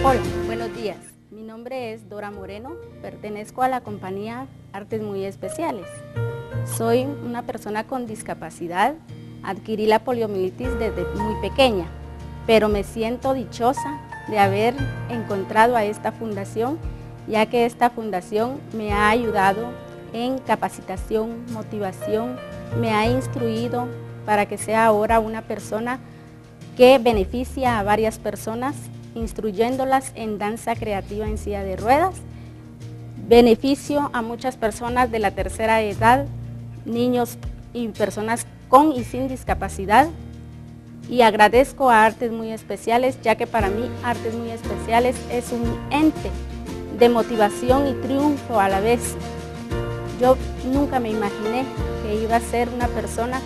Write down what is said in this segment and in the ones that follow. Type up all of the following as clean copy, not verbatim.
Hola, buenos días. Mi nombre es Dora Moreno, pertenezco a la compañía Artes Muy Especiales. Soy una persona con discapacidad, adquirí la poliomielitis desde muy pequeña, pero me siento dichosa de haber encontrado a esta fundación, ya que esta fundación me ha ayudado en capacitación, motivación, me ha instruido para que sea ahora una persona que beneficia a varias personas, instruyéndolas en danza creativa en silla de ruedas. Beneficio a muchas personas de la tercera edad, niños y personas con y sin discapacidad. Y agradezco a Artes Muy Especiales, ya que para mí Artes Muy Especiales es un ente de motivación y triunfo a la vez. Yo nunca me imaginé que iba a ser una persona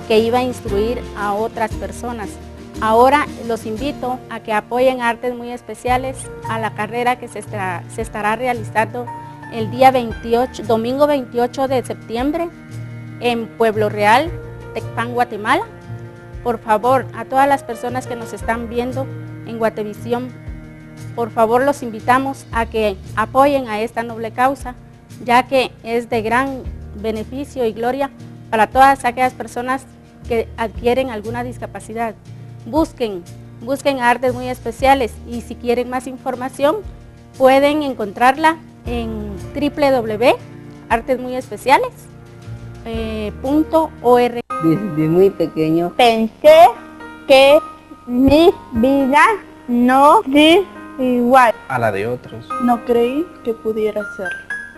que iba a instruir a otras personas. Ahora los invito a que apoyen a Artes Muy Especiales a la carrera que se estará realizando el día 28, domingo 28 de septiembre en Pueblo Real, Tecpan, Guatemala. Por favor, a todas las personas que nos están viendo en Guatevisión, por favor los invitamos a que apoyen a esta noble causa, ya que es de gran beneficio y gloria para todas aquellas personas que adquieren alguna discapacidad. Busquen a Artes Muy Especiales y si quieren más información pueden encontrarla en www.artesmuyespeciales.org. Desde muy pequeño pensé que mi vida no es igual a la de otros. No creí que pudiera ser.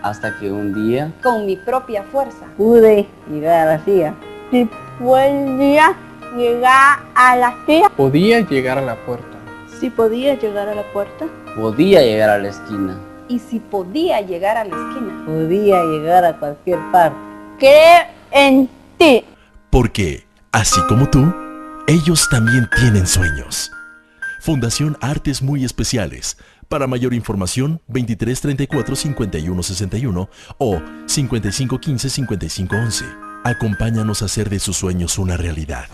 hasta que un día con mi propia fuerza pude llegar a la silla. si podía llegar a la silla. Podía llegar a la puerta. Si podía llegar a la puerta. Podía llegar a la esquina. y si podía llegar a la esquina. Podía llegar a cualquier parte. Creo en ti. Porque, así como tú, ellos también tienen sueños. Fundación Artes Muy Especiales. Para mayor información, 2334-5161 o 5515-5511. Acompáñanos a hacer de sus sueños una realidad.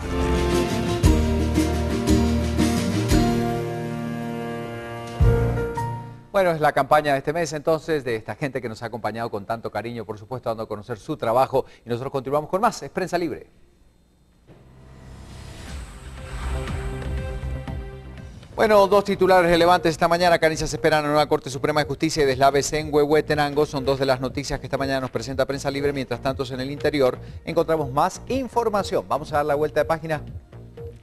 Bueno, es la campaña de este mes entonces, de esta gente que nos ha acompañado con tanto cariño, por supuesto, dando a conocer su trabajo. Y nosotros continuamos con más. Es Prensa Libre. Bueno, dos titulares relevantes esta mañana. Canillas esperan a la nueva Corte Suprema de Justicia y deslaves en Huehuetenango. Son dos de las noticias que esta mañana nos presenta Prensa Libre. Mientras tanto, en el interior encontramos más información. Vamos a dar la vuelta de página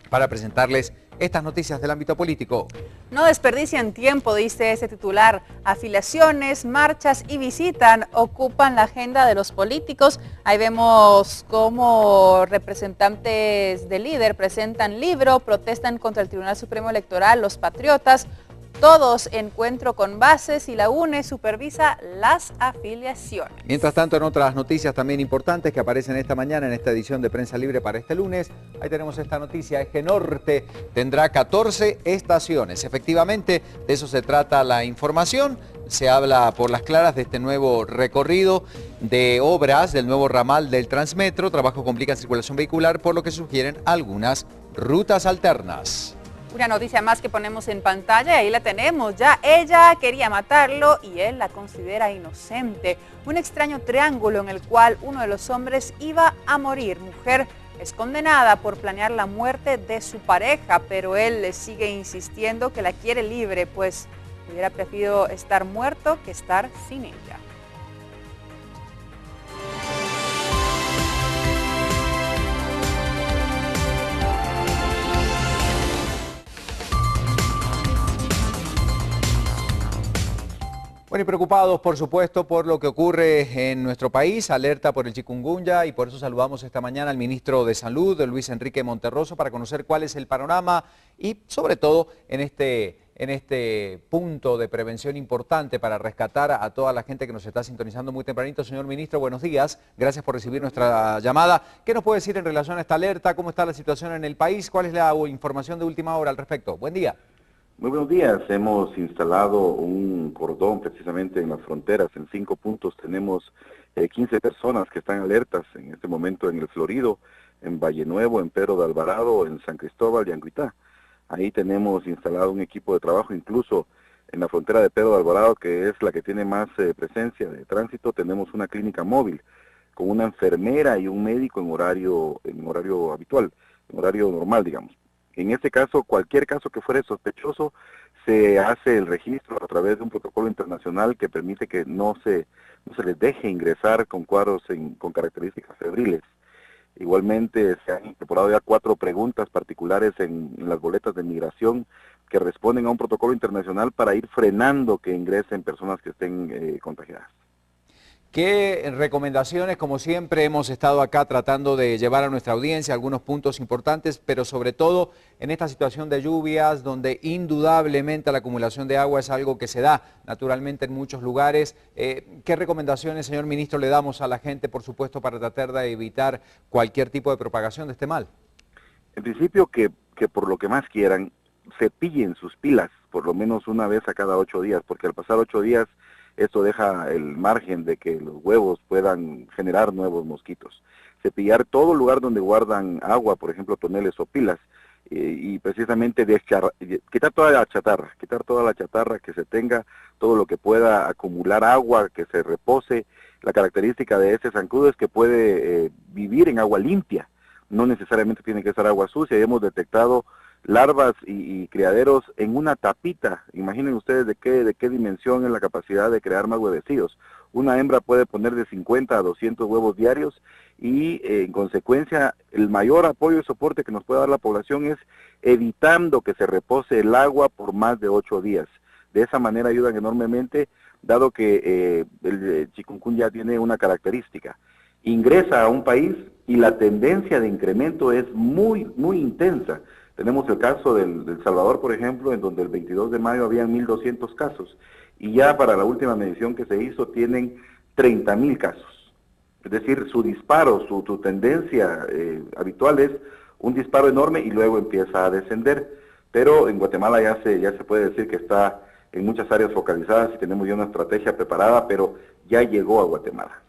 para presentarles estas noticias del ámbito político. No desperdician tiempo, dice ese titular. Afiliaciones, marchas y visitas ocupan la agenda de los políticos. Ahí vemos cómo representantes del líder presentan libro, protestan contra el Tribunal Supremo Electoral, los patriotas. Todos encuentro con bases y la UNE supervisa las afiliaciones. Mientras tanto, en otras noticias también importantes que aparecen esta mañana en esta edición de Prensa Libre para este lunes, ahí tenemos esta noticia: Eje Norte tendrá 14 estaciones. Efectivamente, de eso se trata la información. Se habla por las claras de este nuevo recorrido de obras del nuevo ramal del Transmetro. Trabajo complica circulación vehicular, por lo que sugieren algunas rutas alternas. Una noticia más que ponemos en pantalla, ahí la tenemos ya. Ella quería matarlo y él la considera inocente. Un extraño triángulo en el cual uno de los hombres iba a morir. Mujer es condenada por planear la muerte de su pareja, pero él le sigue insistiendo que la quiere libre, pues hubiera preferido estar muerto que estar sin ella. Bueno, y preocupados, por supuesto, por lo que ocurre en nuestro país, alerta por el chikungunya, y por eso saludamos esta mañana al ministro de Salud, Luis Enrique Monterroso, para conocer cuál es el panorama y, sobre todo, en este punto de prevención importante para rescatar a toda la gente que nos está sintonizando muy tempranito. Señor ministro, buenos días. Gracias por recibir nuestra llamada. ¿Qué nos puede decir en relación a esta alerta? ¿Cómo está la situación en el país? ¿Cuál es la información de última hora al respecto? Buen día. Muy buenos días. Hemos instalado un cordón precisamente en las fronteras. En 5 puntos tenemos 15 personas que están alertas en este momento en el Florido, en Valle Nuevo, en Pedro de Alvarado, en San Cristóbal y Anguitá. Ahí tenemos instalado un equipo de trabajo, incluso En la frontera de Pedro de Alvarado, que es la que tiene más presencia de tránsito, tenemos una clínica móvil con una enfermera y un médico en horario habitual, en horario normal, digamos. En este caso, cualquier caso que fuera sospechoso, se hace el registro a través de un protocolo internacional que permite que no se les deje ingresar con cuadros con características febriles. Igualmente se han incorporado ya 4 preguntas particulares en las boletas de migración que responden a un protocolo internacional para ir frenando que ingresen personas que estén contagiadas. ¿Qué recomendaciones? Como siempre hemos estado acá tratando de llevar a nuestra audiencia algunos puntos importantes, pero sobre todo en esta situación de lluvias, donde indudablemente la acumulación de agua es algo que se da naturalmente en muchos lugares. ¿Qué recomendaciones, señor ministro, le damos a la gente, por supuesto, para tratar de evitar cualquier tipo de propagación de este mal? En principio que por lo que más quieran, cepillen sus pilas por lo menos una vez a cada 8 días, porque al pasar 8 días esto deja el margen de que los huevos puedan generar nuevos mosquitos. Cepillar todo lugar donde guardan agua, por ejemplo toneles o pilas, y precisamente quitar toda la chatarra que se tenga, todo lo que pueda acumular agua, que se repose. La característica de este zancudo es que puede vivir en agua limpia, no necesariamente tiene que ser agua sucia, y hemos detectado larvas y criaderos en una tapita. Imaginen ustedes de qué dimensión es la capacidad de crear más huevecillos. Una hembra puede poner de 50 a 200 huevos diarios y en consecuencia el mayor apoyo y soporte que nos puede dar la población es evitando que se repose el agua por más de 8 días. De esa manera ayudan enormemente, dado que el chikungunya tiene una característica. Ingresa a un país y la tendencia de incremento es muy intensa. Tenemos el caso del Salvador, por ejemplo, en donde el 22 de mayo habían 1.200 casos y ya para la última medición que se hizo tienen 30.000 casos. Es decir, su disparo, su tendencia habitual es un disparo enorme y luego empieza a descender. Pero en Guatemala ya se puede decir que está en muchas áreas focalizadas y tenemos ya una estrategia preparada, pero ya llegó a Guatemala.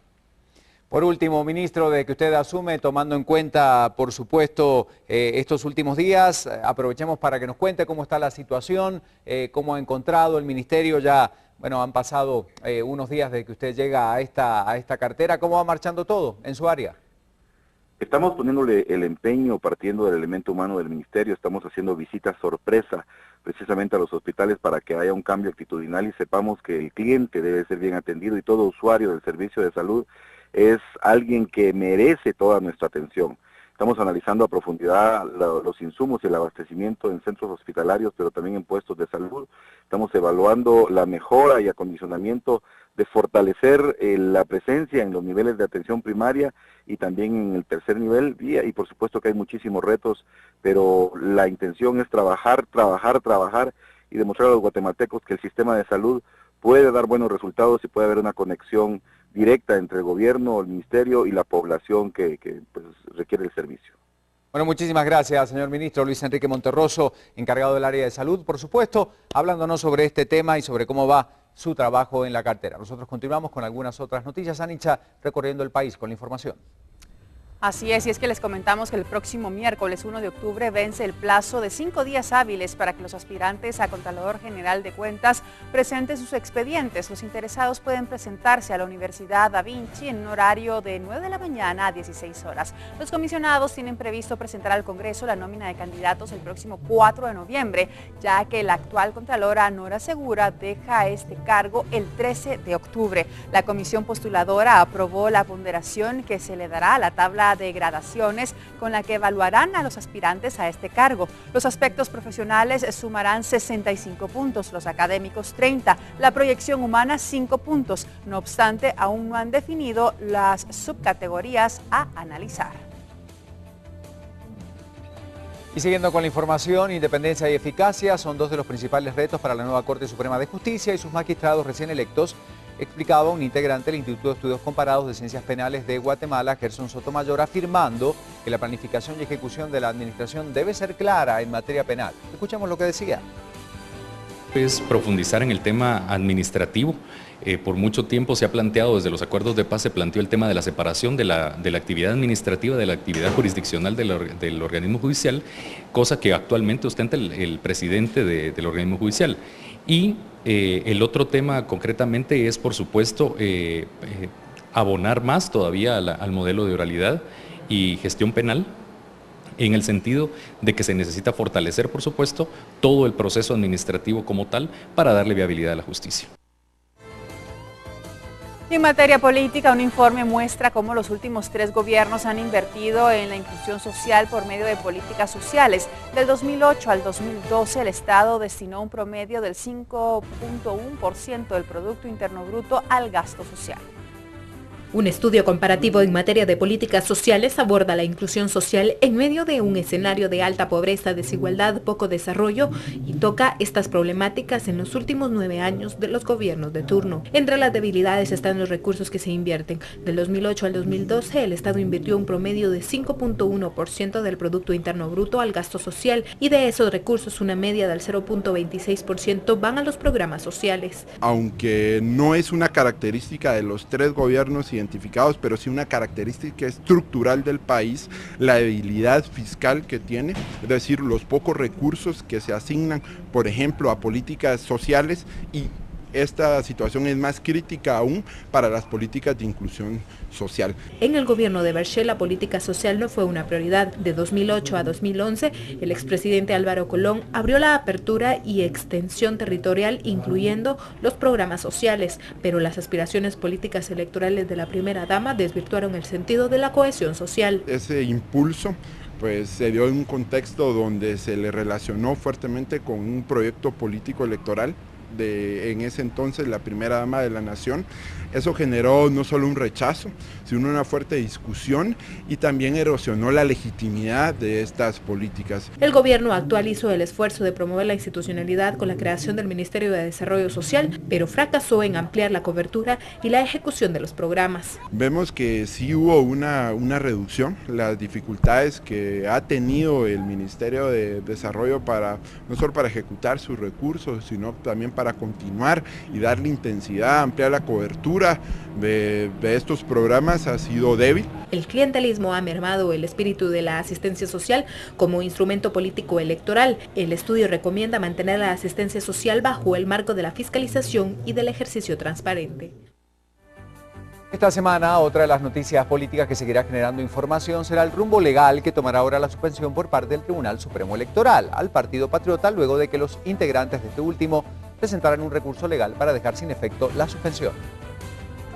Por último, ministro, de que usted asume, tomando en cuenta, por supuesto, estos últimos días, aprovechemos para que nos cuente cómo está la situación, cómo ha encontrado el ministerio. Ya, bueno, han pasado unos días desde que usted llega a esta cartera. ¿Cómo va marchando todo en su área? Estamos poniéndole el empeño partiendo del elemento humano del ministerio. Estamos haciendo visitas sorpresa precisamente a los hospitales para que haya un cambio actitudinal y sepamos que el cliente debe ser bien atendido y todo usuario del servicio de salud es alguien que merece toda nuestra atención. Estamos analizando a profundidad los insumos y el abastecimiento en centros hospitalarios, pero también en puestos de salud. Estamos evaluando la mejora y acondicionamiento de fortalecer la presencia en los niveles de atención primaria y también en el tercer nivel, y por supuesto que hay muchísimos retos, pero la intención es trabajar y demostrar a los guatemaltecos que el sistema de salud puede dar buenos resultados y puede haber una conexión directa entre el gobierno, el ministerio y la población que pues, requiere el servicio. Bueno, muchísimas gracias, señor ministro Luis Enrique Monterroso, encargado del área de salud, por supuesto, hablándonos sobre este tema y sobre cómo va su trabajo en la cartera. Nosotros continuamos con algunas otras noticias. Anicha, recorriendo el país con la información. Así es, y es que les comentamos que el próximo miércoles 1 de octubre vence el plazo de 5 días hábiles para que los aspirantes a Contralor General de Cuentas presenten sus expedientes. Los interesados pueden presentarse a la Universidad Da Vinci en un horario de 9 de la mañana a 16 horas. Los comisionados tienen previsto presentar al Congreso la nómina de candidatos el próximo 4 de noviembre, ya que la actual Contralora Nora Segura deja este cargo el 13 de octubre. La comisión postuladora aprobó la ponderación que se le dará a la tabla de gradaciones con la que evaluarán a los aspirantes a este cargo. Los aspectos profesionales sumarán 65 puntos, los académicos 30, la proyección humana 5 puntos. No obstante, aún no han definido las subcategorías a analizar. Y siguiendo con la información, independencia y eficacia son dos de los principales retos para la nueva Corte Suprema de Justicia y sus magistrados recién electos, explicaba un integrante del Instituto de Estudios Comparados de Ciencias Penales de Guatemala, Gerson Sotomayor, afirmando que la planificación y ejecución de la administración debe ser clara en materia penal. Escuchemos lo que decía. Es profundizar en el tema administrativo. Por mucho tiempo se ha planteado, desde los acuerdos de paz se planteó el tema de la separación de la actividad administrativa de la actividad jurisdiccional del organismo judicial, cosa que actualmente ostenta el presidente del organismo judicial. Y el otro tema concretamente es, por supuesto, abonar más todavía al modelo de oralidad y gestión penal, en el sentido de que se necesita fortalecer, por supuesto, todo el proceso administrativo como tal para darle viabilidad a la justicia. En materia política, un informe muestra cómo los últimos 3 gobiernos han invertido en la inclusión social por medio de políticas sociales. Del 2008 al 2012, el Estado destinó un promedio del 5.1% del Producto Interno Bruto al gasto social. Un estudio comparativo en materia de políticas sociales aborda la inclusión social en medio de un escenario de alta pobreza, desigualdad, poco desarrollo y toca estas problemáticas en los últimos 9 años de los gobiernos de turno. Entre las debilidades están los recursos que se invierten. Del 2008 al 2012, el Estado invirtió un promedio de 5.1% del Producto Interno Bruto al gasto social y de esos recursos una media del 0.26% van a los programas sociales. Aunque no es una característica de los 3 gobiernos identificados, pero sí una característica estructural del país, la debilidad fiscal que tiene, es decir, los pocos recursos que se asignan, por ejemplo, a políticas sociales, y esta situación es más crítica aún para las políticas de inclusión social. En el gobierno de Berchel la política social no fue una prioridad. De 2008 a 2011, el expresidente Álvaro Colón abrió la apertura y extensión territorial, incluyendo los programas sociales, pero las aspiraciones políticas electorales de la primera dama desvirtuaron el sentido de la cohesión social. Ese impulso pues se dio en un contexto donde se le relacionó fuertemente con un proyecto político electoral de en ese entonces la primera dama de la nación. Eso generó no solo un rechazo, sino una fuerte discusión y también erosionó la legitimidad de estas políticas. El gobierno actual hizo el esfuerzo de promover la institucionalidad con la creación del Ministerio de Desarrollo Social, pero fracasó en ampliar la cobertura y la ejecución de los programas. Vemos que sí hubo una reducción, las dificultades que ha tenido el Ministerio de Desarrollo no solo para ejecutar sus recursos, sino también para continuar y darle intensidad, ampliar la cobertura de estos programas ha sido débil. El clientelismo ha mermado el espíritu de la asistencia social como instrumento político electoral. El estudio recomienda mantener la asistencia social bajo el marco de la fiscalización y del ejercicio transparente. Esta semana, otra de las noticias políticas que seguirá generando información será el rumbo legal que tomará ahora la suspensión por parte del Tribunal Supremo Electoral al Partido Patriota, luego de que los integrantes de este último presentaran un recurso legal para dejar sin efecto la suspensión.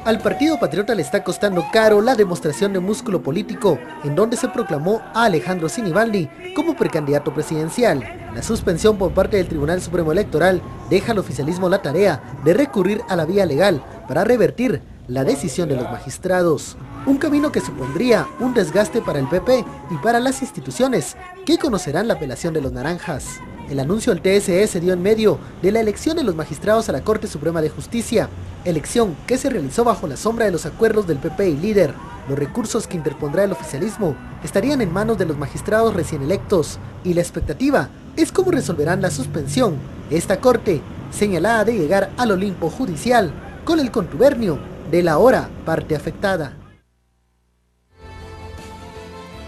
Al Partido Patriota le está costando caro la demostración de músculo político, en donde se proclamó a Alejandro Sinibaldi como precandidato presidencial. La suspensión por parte del Tribunal Supremo Electoral deja al oficialismo la tarea de recurrir a la vía legal para revertir la decisión de los magistrados. Un camino que supondría un desgaste para el PP y para las instituciones, que conocerán la apelación de los naranjas. El anuncio del TSE se dio en medio de la elección de los magistrados a la Corte Suprema de Justicia, elección que se realizó bajo la sombra de los acuerdos del PP y líder. Los recursos que interpondrá el oficialismo estarían en manos de los magistrados recién electos, y la expectativa es cómo resolverán la suspensión de esta Corte, señalada de llegar al Olimpo judicial con el contubernio de la ahora parte afectada.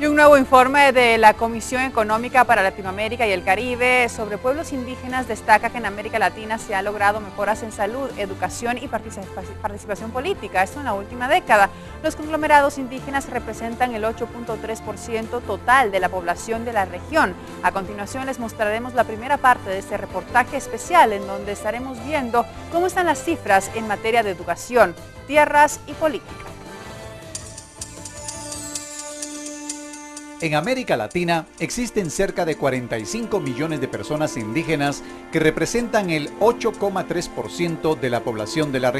Y un nuevo informe de la Comisión Económica para Latinoamérica y el Caribe sobre pueblos indígenas destaca que en América Latina se ha logrado mejoras en salud, educación y participación política, esto en la última década. Los conglomerados indígenas representan el 8.3% total de la población de la región. A continuación les mostraremos la primera parte de este reportaje especial en donde estaremos viendo cómo están las cifras en materia de educación, tierras y política. En América Latina existen cerca de 45 millones de personas indígenas que representan el 8,3% de la población de la región.